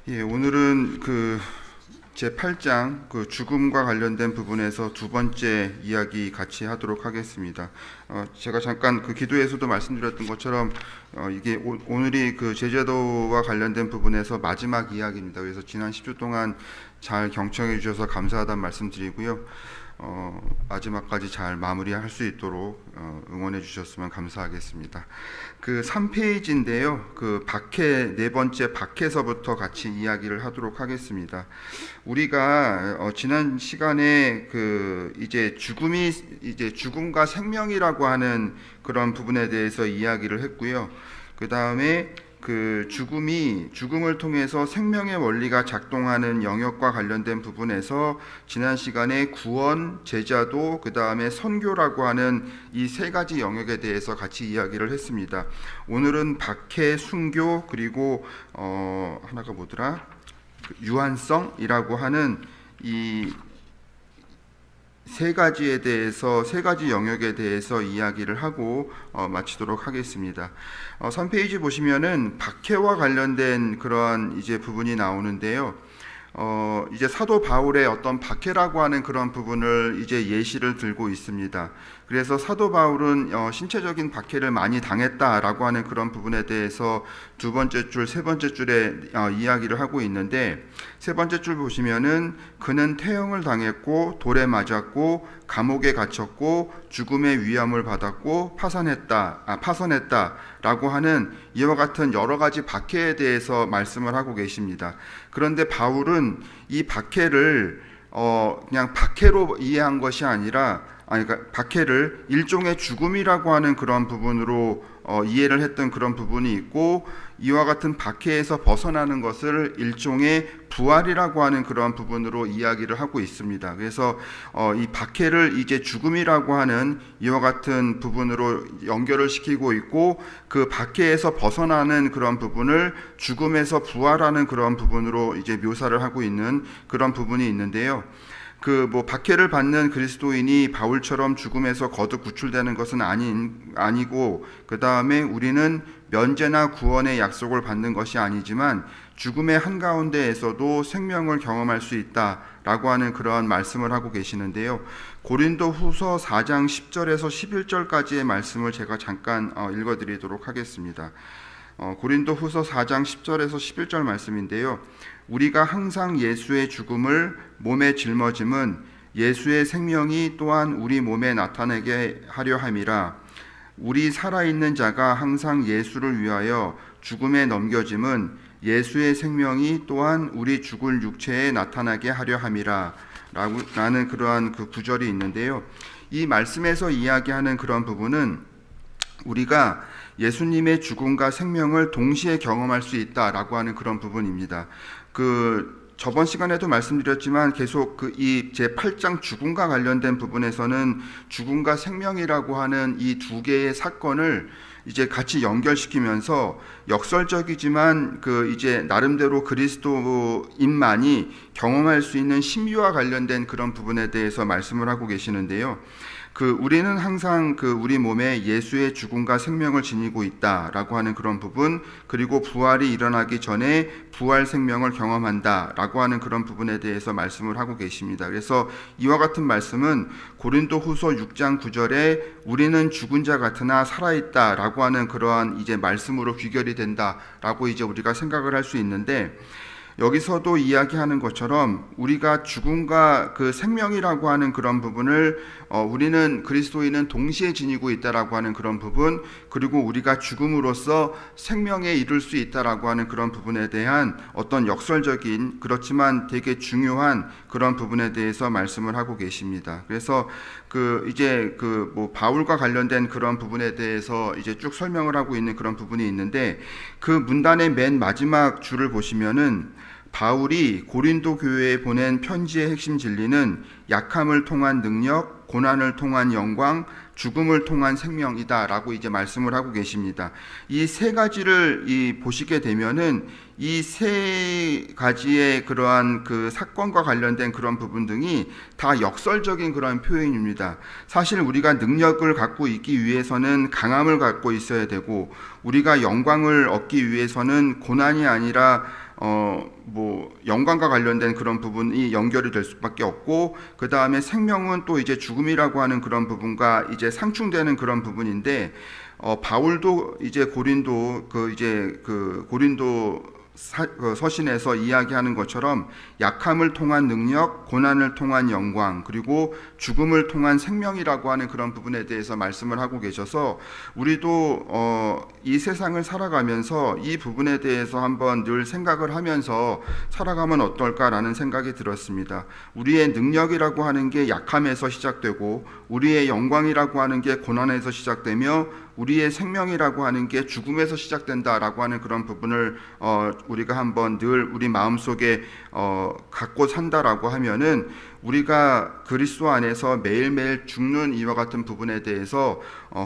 예, 오늘은 제 8장 죽음과 관련된 부분에서 두 번째 이야기 같이 하도록 하겠습니다. 제가 잠깐 기도에서도 말씀드렸던 것처럼 이게 오늘이 제자도와 관련된 부분에서 마지막 이야기입니다. 그래서 지난 10주 동안 잘 경청해 주셔서 감사하다는 말씀드리고요. 마지막까지 잘 마무리할 수 있도록 응원해 주셨으면 감사하겠습니다. 3페이지인데요. 박해, 네 번째 박해서부터 같이 이야기를 하도록 하겠습니다. 우리가 지난 시간에 이제 죽음과 생명이라고 하는 그런 부분에 대해서 이야기를 했고요. 그 다음에 죽음을 통해서 생명의 원리가 작동하는 영역과 관련된 부분에서 지난 시간에 구원, 제자도, 그 다음에 선교라고 하는 이 세 가지 영역에 대해서 같이 이야기를 했습니다. 오늘은 박해, 순교, 그리고 하나가 뭐더라? 유한성이라고 하는 이 세 가지 영역에 대해서 이야기를 하고 마치도록 하겠습니다. 3페이지 보시면은 박해와 관련된 그러한 이제 부분이 나오는데요. 이제 사도 바울의 어떤 박해라고 하는 그런 부분을 이제 예시를 들고 있습니다. 그래서 사도 바울은 신체적인 박해를 많이 당했다라고 하는 그런 부분에 대해서 두 번째 줄, 세 번째 줄에 이야기를 하고 있는데, 세 번째 줄 보시면은 그는 태형을 당했고 돌에 맞았고 감옥에 갇혔고 죽음의 위험을 받았고 파선했다라고 하는 이와 같은 여러 가지 박해에 대해서 말씀을 하고 계십니다. 그런데 바울은 이 박해를 그냥 박해로 이해한 것이 아니라 그러니까 박해를 일종의 죽음이라고 하는 그런 부분으로 이해를 했던 그런 부분이 있고, 이와 같은 박해에서 벗어나는 것을 일종의 부활이라고 하는 그런 부분으로 이야기를 하고 있습니다. 그래서 이 박해를 이제 죽음이라고 하는 이와 같은 부분으로 연결을 시키고 있고, 그 박해에서 벗어나는 그런 부분을 죽음에서 부활하는 그런 부분으로 이제 묘사를 하고 있는 그런 부분이 있는데요. 박해를 받는 그리스도인이 바울처럼 죽음에서 거듭 구출되는 것은 아니고, 그 다음에 우리는 면제나 구원의 약속을 받는 것이 아니지만 죽음의 한가운데에서도 생명을 경험할 수 있다라고 하는 그런 말씀을 하고 계시는데요. 고린도 후서 4장 10절에서 11절까지의 말씀을 제가 잠깐 읽어드리도록 하겠습니다. 고린도 후서 4장 10절에서 11절 말씀인데요. 우리가 항상 예수의 죽음을 몸에 짊어짐은 예수의 생명이 또한 우리 몸에 나타나게 하려 함이라. 우리 살아있는 자가 항상 예수를 위하여 죽음에 넘겨짐은 예수의 생명이 또한 우리 죽을 육체에 나타나게 하려 함이라 라는 그러한 구절이 있는데요. 이 말씀에서 이야기하는 그런 부분은 우리가 예수님의 죽음과 생명을 동시에 경험할 수 있다라고 하는 그런 부분입니다. 저번 시간에도 말씀드렸지만 계속 이 제 8장 죽음과 관련된 부분에서는 죽음과 생명이라고 하는 이 두 개의 사건을 이제 같이 연결시키면서 역설적이지만 이제 나름대로 그리스도인만이 경험할 수 있는 신비와 관련된 그런 부분에 대해서 말씀을 하고 계시는데요. 우리는 항상 우리 몸에 예수의 죽음과 생명을 지니고 있다라고 하는 그런 부분, 그리고 부활이 일어나기 전에 부활 생명을 경험한다라고 하는 그런 부분에 대해서 말씀을 하고 계십니다. 그래서 이와 같은 말씀은 고린도 후서 6장 9절에 우리는 죽은 자 같으나 살아있다라고 하는 그러한 이제 말씀으로 귀결이 된다라고 이제 우리가 생각을 할 수 있는데, 여기서도 이야기하는 것처럼 우리가 죽음과 생명이라고 하는 그런 부분을 우리는 그리스도인은 동시에 지니고 있다라고 하는 그런 부분, 그리고 우리가 죽음으로써 생명에 이를 수 있다라고 하는 그런 부분에 대한 어떤 역설적인, 그렇지만 되게 중요한 그런 부분에 대해서 말씀을 하고 계십니다. 그래서 이제 바울과 관련된 그런 부분에 대해서 이제 쭉 설명을 하고 있는 그런 부분이 있는데, 문단의 맨 마지막 줄을 보시면은 바울이 고린도 교회에 보낸 편지의 핵심 진리는 약함을 통한 능력, 고난을 통한 영광, 죽음을 통한 생명이다라고 이제 말씀을 하고 계십니다. 이 세 가지를 보시게 되면은 이 세 가지의 그러한 사건과 관련된 그런 부분 등이 다 역설적인 그런 표현입니다. 사실 우리가 능력을 갖고 있기 위해서는 강함을 갖고 있어야 되고, 우리가 영광을 얻기 위해서는 고난이 아니라 영광과 관련된 그런 부분이 연결이 될 수밖에 없고, 그 다음에 생명은 또 이제 죽음이라고 하는 그런 부분과 이제 상충되는 그런 부분인데, 바울도 이제 고린도 서신에서 이야기하는 것처럼 약함을 통한 능력, 고난을 통한 영광, 그리고 죽음을 통한 생명이라고 하는 그런 부분에 대해서 말씀을 하고 계셔서, 우리도 이 세상을 살아가면서 이 부분에 대해서 한번 늘 생각을 하면서 살아가면 어떨까라는 생각이 들었습니다. 우리의 능력이라고 하는 게 약함에서 시작되고, 우리의 영광이라고 하는 게 고난에서 시작되며, 우리의 생명이라고 하는 게 죽음에서 시작된다라고 하는 그런 부분을 우리가 한번 늘 우리 마음속에 갖고 산다라고 하면은, 우리가 그리스도 안에서 매일매일 죽는 이와 같은 부분에 대해서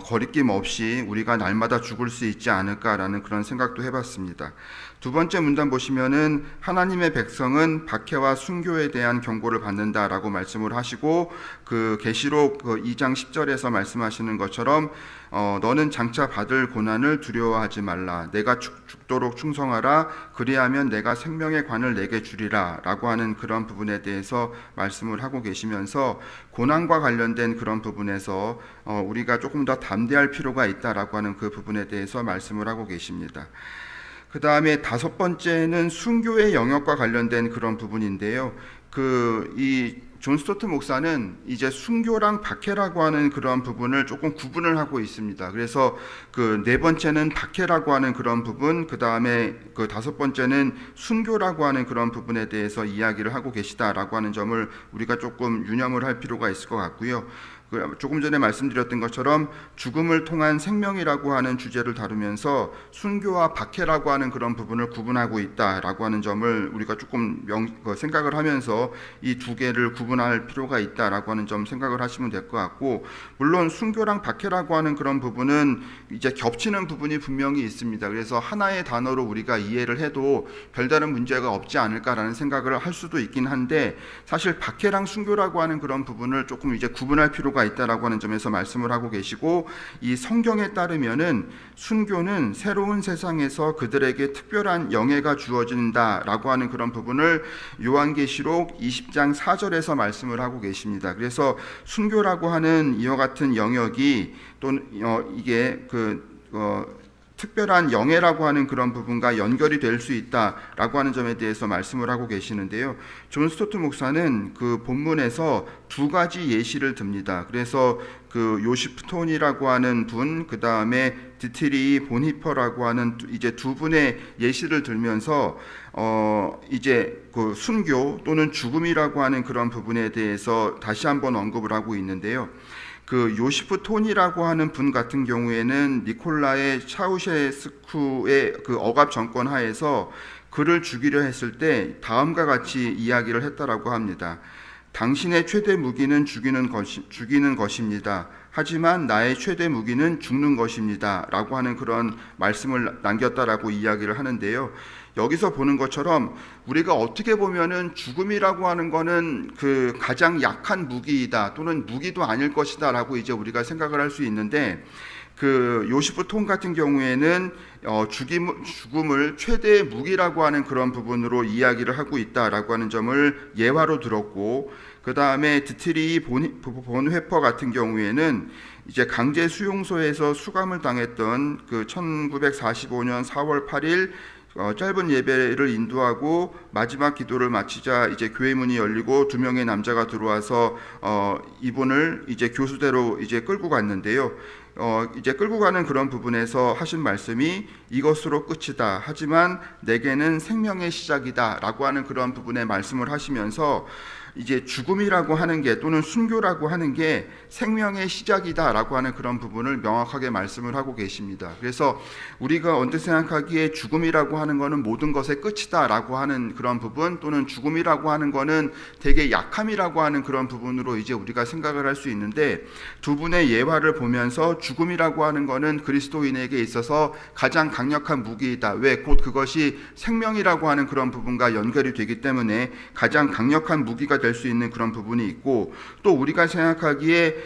거리낌 없이 우리가 날마다 죽을 수 있지 않을까라는 그런 생각도 해봤습니다. 두 번째 문단 보시면은 하나님의 백성은 박해와 순교에 대한 경고를 받는다라고 말씀을 하시고, 그 계시록 2장 10절에서 말씀하시는 것처럼 너는 장차 받을 고난을 두려워하지 말라. 내가 죽도록 충성하라. 그리하면 내가 생명의 관을 내게 주리라 라고 하는 그런 부분에 대해서 말씀을 하고 계시면서, 고난과 관련된 그런 부분에서 우리가 조금 더 담대할 필요가 있다라고 하는 그 부분에 대해서 말씀을 하고 계십니다. 그 다음에 다섯 번째는 순교의 영역과 관련된 그런 부분인데요. 이 존 스토트 목사는 이제 순교랑 박해라고 하는 그런 부분을 조금 구분을 하고 있습니다. 그래서 그 네 번째는 박해라고 하는 그런 부분, 그 다음에 그 다섯 번째는 순교라고 하는 그런 부분에 대해서 이야기를 하고 계시다라고 하는 점을 우리가 조금 유념을 할 필요가 있을 것 같고요. 조금 전에 말씀드렸던 것처럼 죽음을 통한 생명이라고 하는 주제를 다루면서 순교와 박해라고 하는 그런 부분을 구분하고 있다라고 하는 점을 우리가 조금 생각을 하면서 이 두 개를 구분할 필요가 있다라고 하는 점 생각을 하시면 될 것 같고, 물론 순교랑 박해라고 하는 그런 부분은 이제 겹치는 부분이 분명히 있습니다. 그래서 하나의 단어로 우리가 이해를 해도 별다른 문제가 없지 않을까라는 생각을 할 수도 있긴 한데, 사실 박해랑 순교라고 하는 그런 부분을 조금 이제 구분할 필요가 있다라고 하는 점에서 말씀을 하고 계시고, 이 성경에 따르면은 순교는 새로운 세상에서 그들에게 특별한 영예가 주어진다라고 하는 그런 부분을 요한계시록 20장 4절에서 말씀을 하고 계십니다. 그래서 순교라고 하는 이와 같은 영역이 또는 이게 특별한 영예라고 하는 그런 부분과 연결이 될 수 있다라고 하는 점에 대해서 말씀을 하고 계시는데요. 존 스토트 목사는 그 본문에서 두 가지 예시를 듭니다. 그래서 그 요시프 톤이라고 하는 분, 그 다음에 디트리 본히퍼라고 하는 이제 두 분의 예시를 들면서 이제 그 순교 또는 죽음이라고 하는 그런 부분에 대해서 다시 한번 언급을 하고 있는데요. 그 요시프 톤이라고 하는 분 같은 경우에는 니콜라의 차우셰스쿠의 그 억압 정권 하에서 그를 죽이려 했을 때 다음과 같이 이야기를 했다라고 합니다. 당신의 최대 무기는 죽이는 것입니다. 하지만 나의 최대 무기는 죽는 것입니다. 라고 하는 그런 말씀을 남겼다라고 이야기를 하는데요. 여기서 보는 것처럼 우리가 어떻게 보면은 죽음이라고 하는 거는 그 가장 약한 무기이다, 또는 무기도 아닐 것이다 라고 이제 우리가 생각을 할 수 있는데, 그 요시프 톤 같은 경우에는 죽음을 최대의 무기라고 하는 그런 부분으로 이야기를 하고 있다라고 하는 점을 예화로 들었고, 그 다음에 디트리 본회퍼 같은 경우에는 이제 강제 수용소에서 수감을 당했던 그 1945년 4월 8일 짧은 예배를 인도하고 마지막 기도를 마치자 이제 교회 문이 열리고 두 명의 남자가 들어와서 이분을 이제 교수대로 이제 끌고 갔는데요. 이제 끌고 가는 그런 부분에서 하신 말씀이 이것으로 끝이다. 하지만 내게는 생명의 시작이다라고 하는 그런 부분에 말씀을 하시면서 이제 죽음이라고 하는 게 또는 순교라고 하는 게 생명의 시작이다라고 하는 그런 부분을 명확하게 말씀을 하고 계십니다. 그래서 우리가 언뜻 생각하기에 죽음이라고 하는 거는 모든 것의 끝이다라고 하는 그런 부분, 또는 죽음이라고 하는 거는 되게 약함이라고 하는 그런 부분으로 이제 우리가 생각을 할 수 있는데, 두 분의 예화를 보면서 죽음이라고 하는 거는 그리스도인에게 있어서 가장 강력한 무기이다. 왜? 곧 그것이 생명이라고 하는 그런 부분과 연결이 되기 때문에 가장 강력한 무기가 될 수 있는 그런 부분이 있고, 또 우리가 생각하기에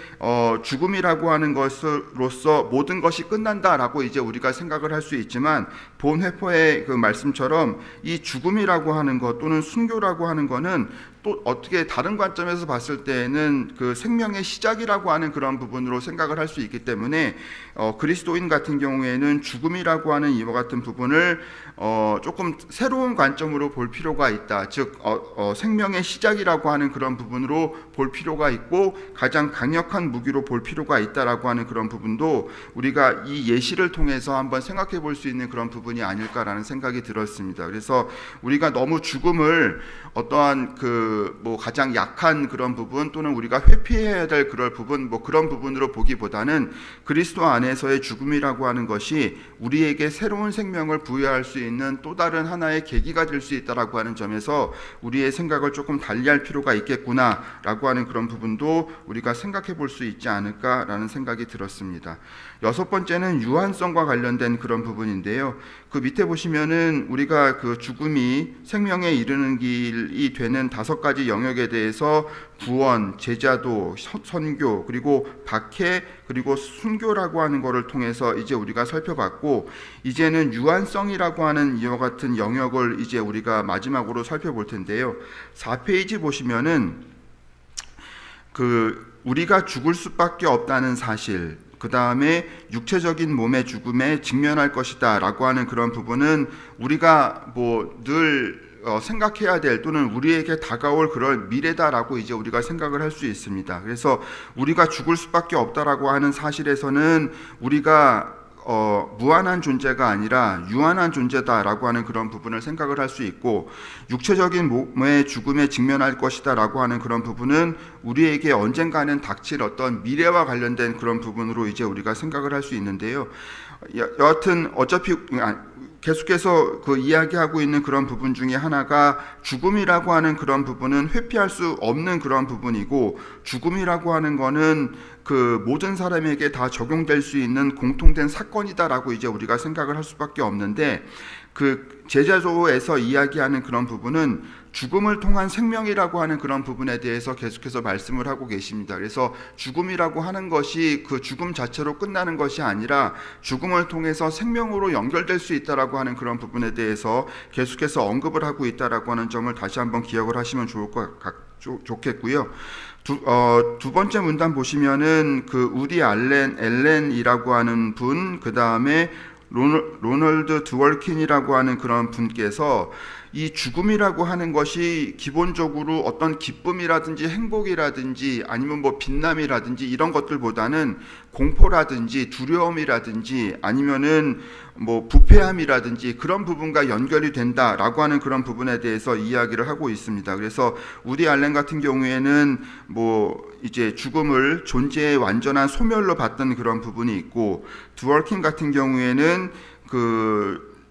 죽음이라고 하는 것으로서 모든 것이 끝난다라고 이제 우리가 생각을 할 수 있지만, 본회포의 그 말씀처럼 이 죽음이라고 하는 것 또는 순교라고 하는 것은 또 어떻게 다른 관점에서 봤을 때에는 그 생명의 시작이라고 하는 그런 부분으로 생각을 할 수 있기 때문에 그리스도인 같은 경우에는 죽음이라고 하는 이와 같은 부분을 조금 새로운 관점으로 볼 필요가 있다. 즉 생명의 시작이라고 하는 그런 부분으로 볼 필요가 있고 가장 강력한 무기로 볼 필요가 있다라고 하는 그런 부분도 우리가 이 예시를 통해서 한번 생각해 볼 수 있는 그런 부분이 아닐까라는 생각이 들었습니다. 그래서 우리가 너무 죽음을 어떠한 뭐 가장 약한 그런 부분 또는 우리가 회피해야 될 그런 부분 뭐 그런 부분으로 보기보다는 그리스도 안에서의 죽음이라고 하는 것이 우리에게 새로운 생명을 부여할 수 있는 또 다른 하나의 계기가 될 수 있다라고 하는 점에서 우리의 생각을 조금 달리할 필요가 있겠구나라고 하는 그런 부분도 우리가 생각해 볼 수 있지 않을까라는 생각이 들었습니다. 여섯 번째는 유한성과 관련된 그런 부분인데요. 그 밑에 보시면은 우리가 그 죽음이 생명에 이르는 길이 되는 5가지 영역에 대해서 구원, 제자도, 선교, 그리고 박해, 그리고 순교라고 하는 것을 통해서 이제 우리가 살펴봤고, 이제는 유한성이라고 하는 이와 같은 영역을 이제 우리가 마지막으로 살펴볼 텐데요. 4페이지 보시면은 우리가 죽을 수밖에 없다는 사실, 그 다음에 육체적인 몸의 죽음에 직면할 것이다 라고 하는 그런 부분은 우리가 늘 생각해야 될 또는 우리에게 다가올 그런 미래다라고 이제 우리가 생각을 할 수 있습니다. 그래서 우리가 죽을 수밖에 없다라고 하는 사실에서는 우리가 무한한 존재가 아니라 유한한 존재다라고 하는 그런 부분을 생각을 할 수 있고, 육체적인 몸의 죽음에 직면할 것이다라고 하는 그런 부분은 우리에게 언젠가는 닥칠 어떤 미래와 관련된 그런 부분으로 이제 우리가 생각을 할 수 있는데요. 여하튼 어차피 계속해서 그 이야기하고 있는 그런 부분 중에 하나가 죽음이라고 하는 그런 부분은 회피할 수 없는 그런 부분이고, 죽음이라고 하는 거는 그 모든 사람에게 다 적용될 수 있는 공통된 사건이다라고 이제 우리가 생각을 할 수밖에 없는데, 그 제자조에서 이야기하는 그런 부분은 죽음을 통한 생명이라고 하는 그런 부분에 대해서 계속해서 말씀을 하고 계십니다. 그래서 죽음이라고 하는 것이 그 죽음 자체로 끝나는 것이 아니라 죽음을 통해서 생명으로 연결될 수 있다라고 하는 그런 부분에 대해서 계속해서 언급을 하고 있다라고 하는 점을 다시 한번 기억을 하시면 좋겠고요. 두 번째 문단 보시면은 그 우디 앨렌이라고 하는 분, 그 다음에 로널드 드월킨이라고 하는 그런 분께서 이 죽음이라고 하는 것이 기본적으로 어떤 기쁨이라든지 행복이라든지 아니면 빛남이라든지 이런 것들보다는 공포라든지 두려움이라든지 아니면은 부패함이라든지 그런 부분과 연결이 된다라고 하는 그런 부분에 대해서 이야기를 하고 있습니다. 그래서 우디 알렌 같은 경우에는 이제 죽음을 존재의 완전한 소멸로 봤던 그런 부분이 있고, 드월킨 같은 경우에는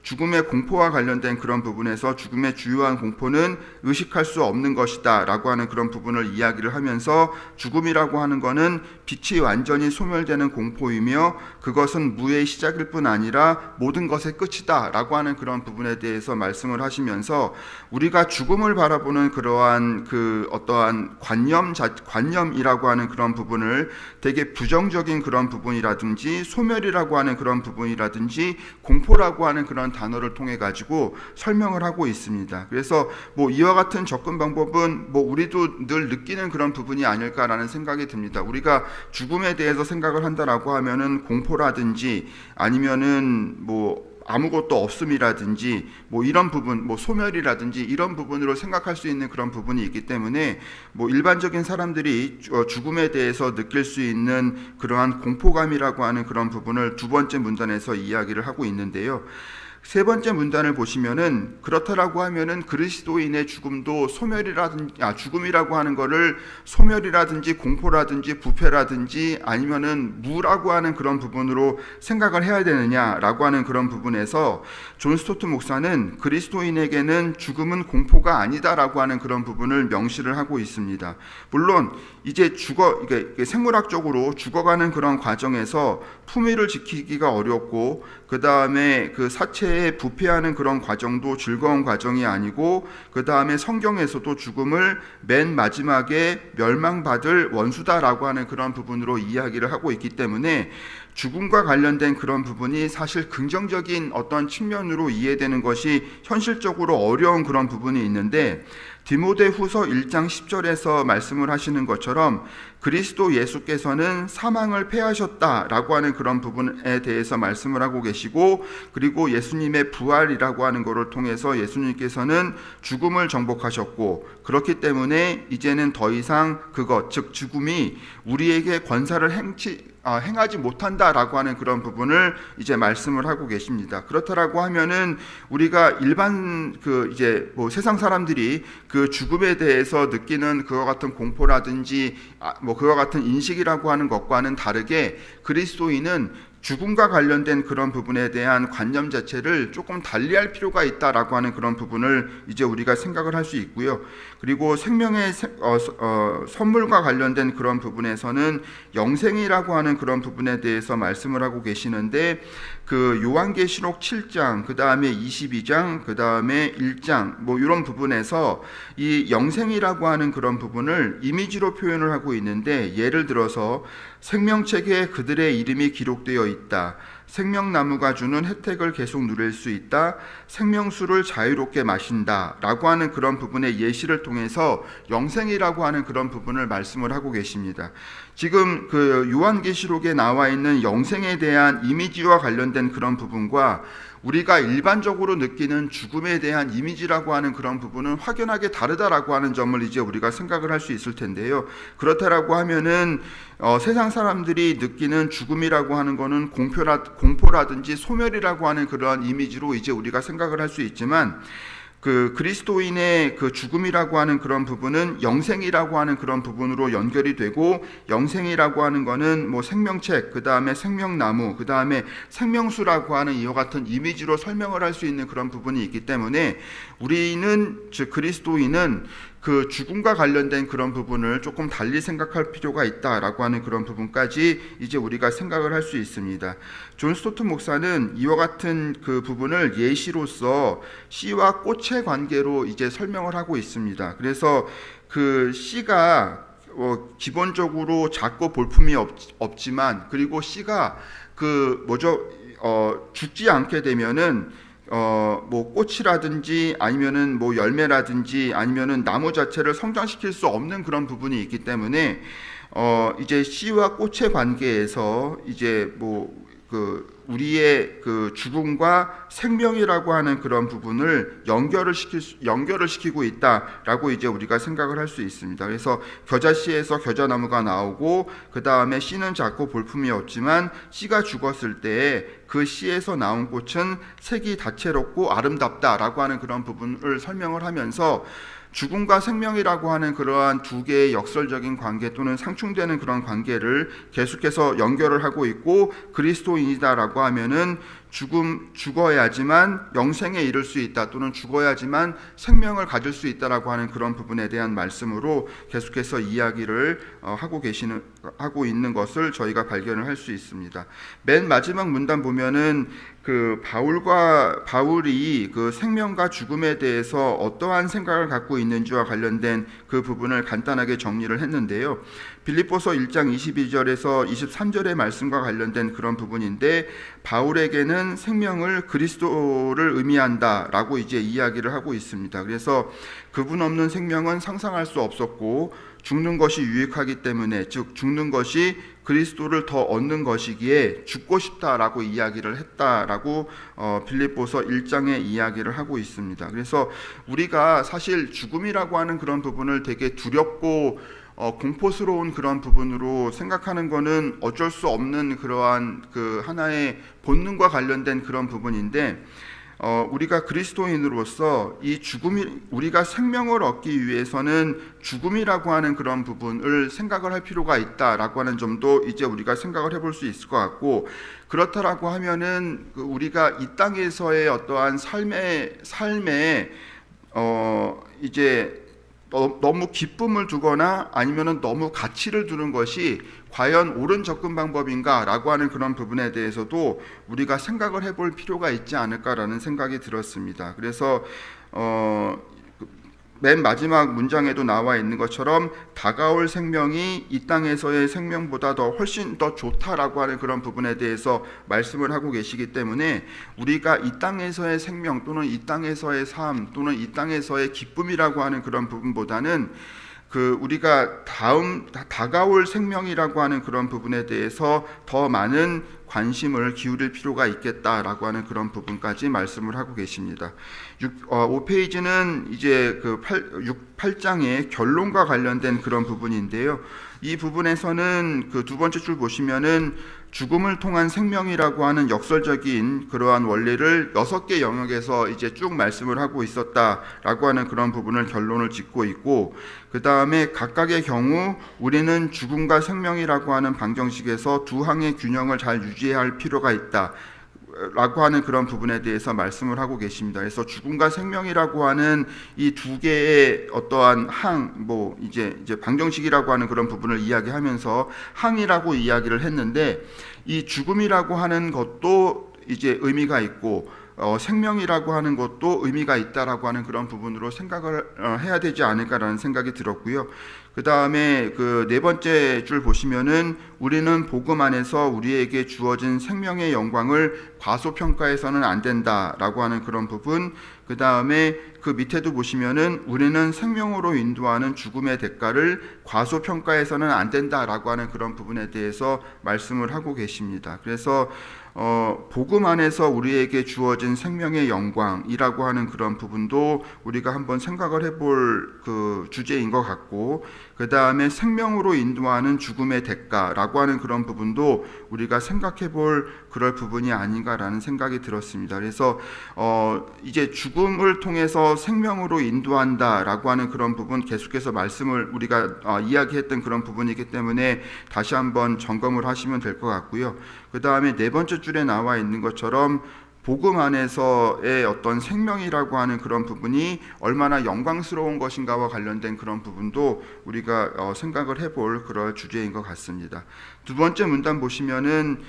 죽음의 공포와 관련된 그런 부분에서 죽음의 주요한 공포는 의식할 수 없는 것이다 라고 하는 그런 부분을 이야기를 하면서, 죽음이라고 하는 것은 빛이 완전히 소멸되는 공포이며 그것은 무의 시작일 뿐 아니라 모든 것의 끝이다 라고 하는 그런 부분에 대해서 말씀을 하시면서, 우리가 죽음을 바라보는 그러한 어떠한 관념이라고 하는 그런 부분을 되게 부정적인 그런 부분이라든지 소멸이라고 하는 그런 부분이라든지 공포라고 하는 그런 단어를 통해 가지고 설명을 하고 있습니다. 그래서 이와 같은 접근 방법은 우리도 늘 느끼는 그런 부분이 아닐까라는 생각이 듭니다. 우리가 죽음에 대해서 생각을 한다라고 하면은 공포라든지 아니면은 아무것도 없음이라든지 이런 부분, 소멸이라든지 이런 부분으로 생각할 수 있는 그런 부분이 있기 때문에 일반적인 사람들이 죽음에 대해서 느낄 수 있는 그러한 공포감이라고 하는 그런 부분을 두 번째 문단에서 이야기를 하고 있는데요. 세 번째 문단을 보시면은 그렇다라고 하면은 그리스도인의 죽음도 죽음이라고 하는 거를 소멸이라든지 공포라든지 부패라든지 아니면은 무라고 하는 그런 부분으로 생각을 해야 되느냐라고 하는 그런 부분에서 존 스토트 목사는 그리스도인에게는 죽음은 공포가 아니다라고 하는 그런 부분을 명시를 하고 있습니다. 물론 이제 이게 생물학적으로 죽어가는 그런 과정에서 품위를 지키기가 어렵고, 그 다음에 그 사체 자체에 부패하는 그런 과정도 즐거운 과정이 아니고, 그 다음에 성경에서도 죽음을 맨 마지막에 멸망받을 원수다라고 하는 그런 부분으로 이야기를 하고 있기 때문에 죽음과 관련된 그런 부분이 사실 긍정적인 어떤 측면으로 이해되는 것이 현실적으로 어려운 그런 부분이 있는데, 디모데후서 1장 10절에서 말씀을 하시는 것처럼 그리스도 예수께서는 사망을 패하셨다라고 하는 그런 부분에 대해서 말씀을 하고 계시고, 그리고 예수님의 부활이라고 하는 것을 통해서 예수님께서는 죽음을 정복하셨고, 그렇기 때문에 이제는 더 이상 그것, 즉 죽음이 우리에게 권사를 행하지 못한다라고 하는 그런 부분을 이제 말씀을 하고 계십니다. 그렇다라고 하면은 우리가 일반 세상 사람들이 그 죽음에 대해서 느끼는 그와 같은 공포라든지 그와 같은 인식이라고 하는 것과는 다르게 그리스도인은 죽음과 관련된 그런 부분에 대한 관념 자체를 조금 달리할 필요가 있다라고 하는 그런 부분을 이제 우리가 생각을 할 수 있고요. 그리고 생명의 선물과 관련된 그런 부분에서는 영생이라고 하는 그런 부분에 대해서 말씀을 하고 계시는데, 그 요한계시록 7장, 그 다음에 22장, 그 다음에 1장 이런 부분에서 이 영생이라고 하는 그런 부분을 이미지로 표현을 하고 있는데, 예를 들어서 생명책에 그들의 이름이 기록되어 있다, 생명나무가 주는 혜택을 계속 누릴 수 있다, 생명수를 자유롭게 마신다 라고 하는 그런 부분의 예시를 통해서 영생이라고 하는 그런 부분을 말씀을 하고 계십니다. 지금 그 요한계시록에 나와 있는 영생에 대한 이미지와 관련된 그런 부분과 우리가 일반적으로 느끼는 죽음에 대한 이미지라고 하는 그런 부분은 확연하게 다르다라고 하는 점을 이제 우리가 생각을 할 수 있을 텐데요. 그렇다라고 하면은 세상 사람들이 느끼는 죽음이라고 하는 거는 공포라든지 소멸이라고 하는 그러한 이미지로 이제 우리가 생각을 할 수 있지만, 그 그리스도인의 그 죽음이라고 하는 그런 부분은 영생이라고 하는 그런 부분으로 연결이 되고, 영생이라고 하는 거는 생명책, 그 다음에 생명나무, 그 다음에 생명수라고 하는 이와 같은 이미지로 설명을 할 수 있는 그런 부분이 있기 때문에, 우리는 즉 그리스도인은 그 죽음과 관련된 그런 부분을 조금 달리 생각할 필요가 있다라고 하는 그런 부분까지 이제 우리가 생각을 할 수 있습니다. 존 스토트 목사는 이와 같은 그 부분을 예시로서 씨와 꽃의 관계로 이제 설명을 하고 있습니다. 그래서 그 씨가 기본적으로 작고 볼품이 없지만, 그리고 씨가 죽지 않게 되면은 꽃이라든지 아니면은 열매라든지 아니면은 나무 자체를 성장시킬 수 없는 그런 부분이 있기 때문에 이제 씨와 꽃의 관계에서 이제 우리의 그 죽음과 생명이라고 하는 그런 부분을 연결을 시키고 있다라고 이제 우리가 생각을 할 수 있습니다. 그래서 겨자씨에서 겨자나무가 나오고, 그 다음에 씨는 작고 볼품이 없지만 씨가 죽었을 때 그 씨에서 나온 꽃은 색이 다채롭고 아름답다라고 하는 그런 부분을 설명을 하면서, 죽음과 생명이라고 하는 그러한 두 개의 역설적인 관계 또는 상충되는 그런 관계를 계속해서 연결을 하고 있고, 그리스도인이다라고 하면은 죽어야지만 영생에 이를 수 있다, 또는 죽어야지만 생명을 가질 수 있다라고 하는 그런 부분에 대한 말씀으로 계속해서 이야기를 하고 있는 것을 저희가 발견을 할 수 있습니다. 맨 마지막 문단 보면은 그 바울이 그 생명과 죽음에 대해서 어떠한 생각을 갖고 있는지와 관련된 그 부분을 간단하게 정리를 했는데요. 빌립보서 1장 22절에서 23절의 말씀과 관련된 그런 부분인데, 바울에게는 생명을 그리스도를 의미한다라고 이제 이야기를 하고 있습니다. 그래서 그분 없는 생명은 상상할 수 없었고, 죽는 것이 유익하기 때문에, 즉 죽는 것이 그리스도를 더 얻는 것이기에 죽고 싶다라고 이야기를 했다라고 빌립보서 1장에 이야기를 하고 있습니다. 그래서 우리가 사실 죽음이라고 하는 그런 부분을 되게 두렵고 공포스러운 그런 부분으로 생각하는 것은 어쩔 수 없는 그러한 그 하나의 본능과 관련된 그런 부분인데, 우리가 그리스도인으로서 이 우리가 생명을 얻기 위해서는 죽음이라고 하는 그런 부분을 생각을 할 필요가 있다라고 하는 점도 이제 우리가 생각을 해볼 수 있을 것 같고, 그렇다라고 하면은 우리가 이 땅에서의 어떠한 삶에 이제 너무 기쁨을 두거나 아니면은 너무 가치를 두는 것이 과연 옳은 접근 방법인가라고 하는 그런 부분에 대해서도 우리가 생각을 해볼 필요가 있지 않을까라는 생각이 들었습니다. 그래서 맨 마지막 문장에도 나와 있는 것처럼 다가올 생명이 이 땅에서의 생명보다 훨씬 더 좋다라고 하는 그런 부분에 대해서 말씀을 하고 계시기 때문에 우리가 이 땅에서의 생명 또는 이 땅에서의 삶 또는 이 땅에서의 기쁨이라고 하는 그런 부분보다는 우리가 다가올 생명이라고 하는 그런 부분에 대해서 더 많은 관심을 기울일 필요가 있겠다라고 하는 그런 부분까지 말씀을 하고 계십니다. 5페이지는 이제 8장의 결론과 관련된 그런 부분인데요. 이 부분에서는 두 번째 줄 보시면은 죽음을 통한 생명이라고 하는 역설적인 그러한 원리를 6개 영역에서 이제 쭉 말씀을 하고 있었다라고 하는 그런 부분을 결론을 짓고 있고, 그 다음에 각각의 경우 우리는 죽음과 생명이라고 하는 방정식에서 두 항의 균형을 잘 유지해야 할 필요가 있다 라고 하는 그런 부분에 대해서 말씀을 하고 계십니다. 그래서 죽음과 생명이라고 하는 이 두 개의 어떠한 이제 방정식이라고 하는 그런 부분을 이야기하면서 항이라고 이야기를 했는데, 이 죽음이라고 하는 것도 이제 의미가 있고 생명이라고 하는 것도 의미가 있다라고 하는 그런 부분으로 생각을 해야 되지 않을까라는 생각이 들었고요. 그 다음에 네 번째 줄 보시면은 우리는 복음 안에서 우리에게 주어진 생명의 영광을 과소평가해서는 안 된다라고 하는 그런 부분, 그 다음에 그 밑에도 보시면은 우리는 생명으로 인도하는 죽음의 대가를 과소평가해서는 안 된다라고 하는 그런 부분에 대해서 말씀을 하고 계십니다. 그래서 복음 안에서 우리에게 주어진 생명의 영광이라고 하는 그런 부분도 우리가 한번 생각을 해볼 주제인 것 같고, 그 다음에 생명으로 인도하는 죽음의 대가라고 하는 그런 부분도 우리가 생각해 볼 그럴 부분이 아닌가라는 생각이 들었습니다. 그래서 이제 죽음을 통해서 생명으로 인도한다라고 하는 그런 부분 계속해서 말씀을 우리가 이야기했던 그런 부분이기 때문에 다시 한번 점검을 하시면 될 것 같고요. 그 다음에 네 번째 줄에 나와 있는 것처럼 복음 안에서의 어떤 생명이라고 하는 그런 부분이 얼마나 영광스러운 것인가와 관련된 그런 부분도 우리가 생각을 해볼 그럴 주제인 것 같습니다. 두 번째 문단 보시면은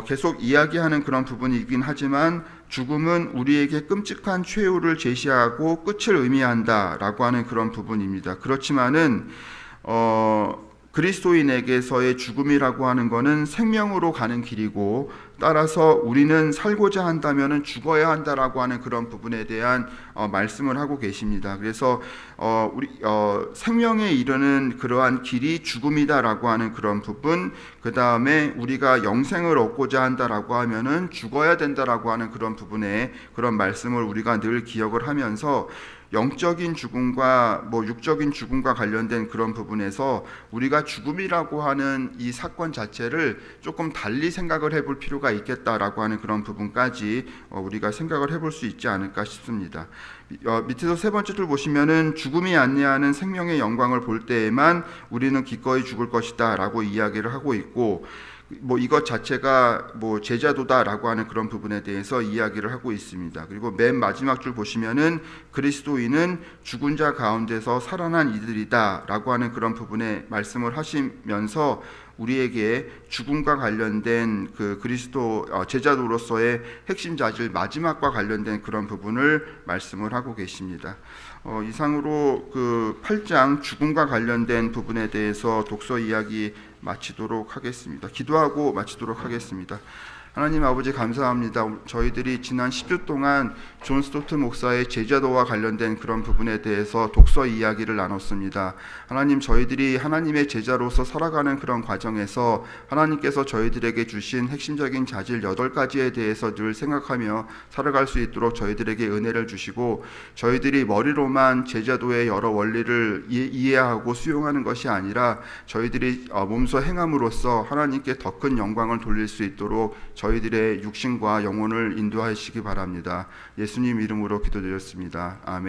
계속 이야기하는 그런 부분이긴 하지만 죽음은 우리에게 끔찍한 최후를 제시하고 끝을 의미한다라고 하는 그런 부분입니다. 그렇지만은 그리스도인에게서의 죽음이라고 하는 것은 생명으로 가는 길이고, 따라서 우리는 살고자 한다면은 죽어야 한다라고 하는 그런 부분에 대한 말씀을 하고 계십니다. 그래서 우리 생명에 이르는 그러한 길이 죽음이다라고 하는 그런 부분, 그 다음에 우리가 영생을 얻고자 한다라고 하면은 죽어야 된다라고 하는 그런 부분에 그런 말씀을 우리가 늘 기억을 하면서 영적인 죽음과 육적인 죽음과 관련된 그런 부분에서 우리가 죽음이라고 하는 이 사건 자체를 조금 달리 생각을 해볼 필요가 있겠다라고 하는 그런 부분까지 우리가 생각을 해볼 수 있지 않을까 싶습니다. 밑에서 세 번째 줄 보시면은 죽음이 안내하는 생명의 영광을 볼 때에만 우리는 기꺼이 죽을 것이다라고 이야기를 하고 있고, 이것 자체가 제자도다라고 하는 그런 부분에 대해서 이야기를 하고 있습니다. 그리고 맨 마지막 줄 보시면은 그리스도인은 죽은 자 가운데서 살아난 이들이다라고 하는 그런 부분에 말씀을 하시면서 우리에게 죽음과 관련된 그리스도 제자도로서의 핵심 자질 마지막과 관련된 그런 부분을 말씀을 하고 계십니다. 이상으로 8장 죽음과 관련된 부분에 대해서 독서 이야기 마치도록 하겠습니다. 기도하고 마치도록 하겠습니다. 하나님 아버지 감사합니다. 저희들이 지난 10주 동안 존 스토트 목사의 제자도와 관련된 그런 부분에 대해서 독서 이야기를 나눴습니다. 하나님, 저희들이 하나님의 제자로서 살아가는 그런 과정에서 하나님께서 저희들에게 주신 핵심적인 자질 8가지에 대해서 늘 생각하며 살아갈 수 있도록 저희들에게 은혜를 주시고, 저희들이 머리로만 제자도의 여러 원리를 이해하고 수용하는 것이 아니라 저희들이 몸소 행함으로써 하나님께 더 큰 영광을 돌릴 수 있도록 저희들의 육신과 영혼을 인도하시기 바랍니다. 예수님 이름으로 기도드렸습니다. 아멘.